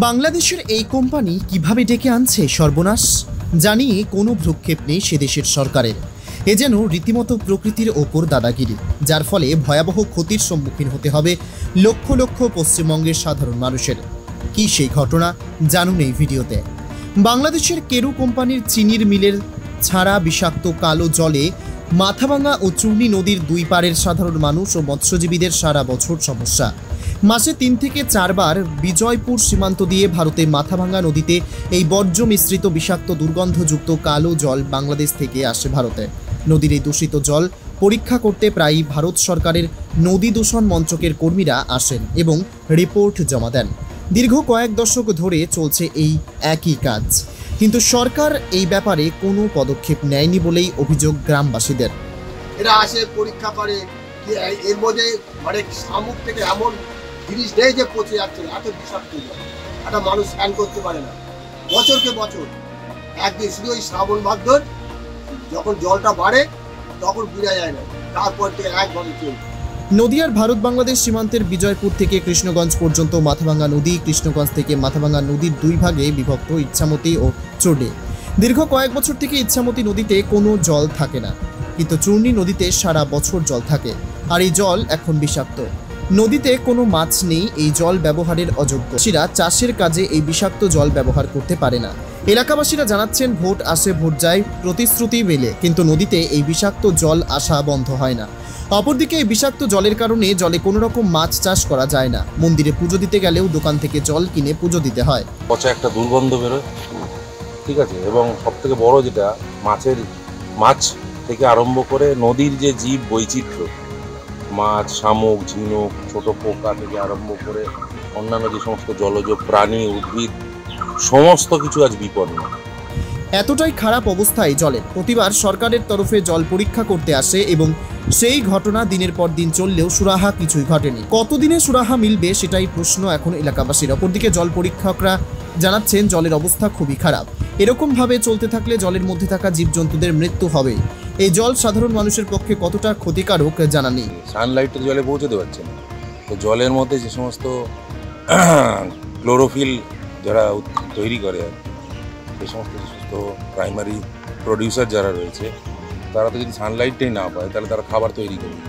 বাংলাদেশের এই কোম্পানি কিভাবে ডেকে আনছে সর্বনাশ জানিয়ে কোনো ভ্রুক্ষেপ নেই সে দেশের সরকারের। এ যেন রীতিমতো প্রকৃতির ওপর দাদাগিরি, যার ফলে ভয়াবহ ক্ষতির সম্মুখীন হতে হবে লক্ষ লক্ষ পশ্চিমবঙ্গের সাধারণ মানুষের। কি সেই ঘটনা জানুন এই ভিডিওতে। বাংলাদেশের কেরু কোম্পানির চিনির মিলের ছাড়া বিষাক্ত কালো জলে মাথাভাঙা ও চূর্ণী নদীর দুই পাড়ের সাধারণ মানুষ ও মৎস্যজীবীদের সারা বছর সমস্যা। মাসে 3 থেকে 4 বার বিজয়পুর সীমান্ত দিয়ে ভারতে মাথাভাঙা নদীতে এই বর্জ্য মিশ্রিত বিষাক্ত দুর্গন্ধযুক্ত কালো জল বাংলাদেশ থেকে আসে ভারতে। নদীর এই দূষিত জল পরীক্ষা করতে প্রায়ই ভারত সরকারের নদী দূষণ মন্ত্রকের কর্মীরা আসেন এবং রিপোর্ট জমা দেন। দীর্ঘ কয়েক দশক ধরে চলছে এই একই কাজ, কিন্তু সরকার এই ব্যাপারে কোনো পদক্ষেপ নেয়নি বলেই অভিযোগ গ্রামবাসীদের। এরা আসে পরীক্ষা করে, এর মধ্যে অনেক শামুক থেকে এমন জিনিস নেই যে পচে যাচ্ছে, এত বিষাক্ত একটা মানুষ স্নান করতে পারে না বছরকে বছর। একদিন শুধু ওই শ্রাবণ ভাদ্র যখন জলটা বাড়ে তখন বোঝা যায় না, তারপর থেকে একভাবে চলছে। নদিয়ার ভারত বাংলাদেশ সীমান্তের বিজয়পুর থেকে কৃষ্ণগঞ্জ পর্যন্ত মাথাভাঙা নদী, কৃষ্ণগঞ্জ থেকে মাথাভাঙা নদীর দুই ভাগে বিভক্ত ইচ্ছামতি ও চূর্ণী। দীর্ঘ কয়েক বছর থেকে ইচ্ছামতি নদীতে কোনো জল থাকে না, কিন্তু চূর্ণী নদীতে সারা বছর জল থাকে, আর এই জল এখন বিষাক্ত। নদীতে কোনো মাছ নেই, এই জল ব্যবহারের অযোগ্য। চাষিরা চাষের কাজে এই বিষাক্ত জল ব্যবহার করতে পারে না। এলাকাবাসীরা জানাচ্ছেন, ভোট আসে ভোট যায়, প্রতিশ্রুতি মেলে, কিন্তু নদীতে এই বিষাক্ত জল আসা বন্ধ হয় না। অপরদিকে এই বিষাক্ত জলের কারণে জলে কোনো রকম মাছ চাষ করা যায় না। মন্দিরে পুজো দিতে গেলেও দোকান থেকে জল কিনে পুজো দিতে হয়। পচা একটা দুর্গন্ধ বেরোয়, ঠিক আছে। এবং সব থেকে বড় যেটা, মাছ থেকে আরম্ভ করে নদীর যে জীব বৈচিত্র্য, মাছ, শামুক, ঝিনুক, ছোট পোকা থেকে আরম্ভ করে অন্যান্য যে সমস্ত জলজ প্রাণী, উদ্ভিদ, সমস্ত কিছু আজ বিপন্ন। এতটাই খারাপ অবস্থায় জলের। প্রতিবার সরকারের তরফে জল পরীক্ষা করতে আসে এবং সেই ঘটনা দিনের পর দিন চললেও সুরাহা কিছুই ঘটেনি। কতদিনে সুরাহা মিলবে সেটাই প্রশ্ন এখন এলাকাবাসীর। অপরদিকে জল পরীক্ষকরা জানাচ্ছেন জলের অবস্থা খুবই খারাপ। এরকমভাবে চলতে থাকলে জলের মধ্যে থাকা জীবজন্তুদের মৃত্যু হবে। এই জল সাধারণ মানুষের পক্ষে কতটা ক্ষতিকারক জানা নেই। সানলাইটের জলে পৌঁছতে পারছে না, তো জলের মধ্যে যে সমস্ত ক্লোরোফিল যারা তৈরি করে, সেই সমস্ত প্রাইমারি প্রডিউসার যারা রয়েছে, তারা তো যদি সানলাইটটাই না পায় তাহলে তারা খাবার তৈরি করবে।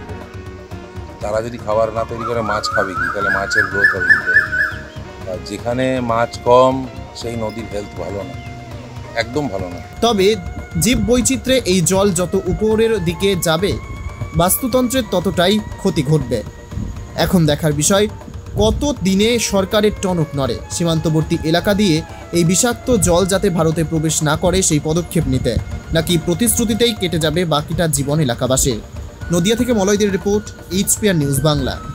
তারা যদি খাবার না তৈরি করে মাছ খাবে কি? তাহলে মাছের গ্রোথ হবে কি করে? আর যেখানে মাছ কম, সেই নদীর হেলথ ভালো না, একদম ভালো না। তবে জীব বৈচিত্র্যে এই জল যত উপরের দিকে যাবে, বাস্তুতন্ত্রের ততটাই ক্ষতি ঘটবে। এখন দেখার বিষয়, কত দিনে সরকারের টনক নড়ে সীমান্তবর্তী এলাকা দিয়ে এই বিষাক্ত জল যাতে ভারতে প্রবেশ না করে সেই পদক্ষেপ নিতে, নাকি প্রতিশ্রুতিতেই কেটে যাবে বাকিটা জীবন এলাকাবাসীর। নদিয়া থেকে মলয়দের রিপোর্ট, HPR নিউজ বাংলা।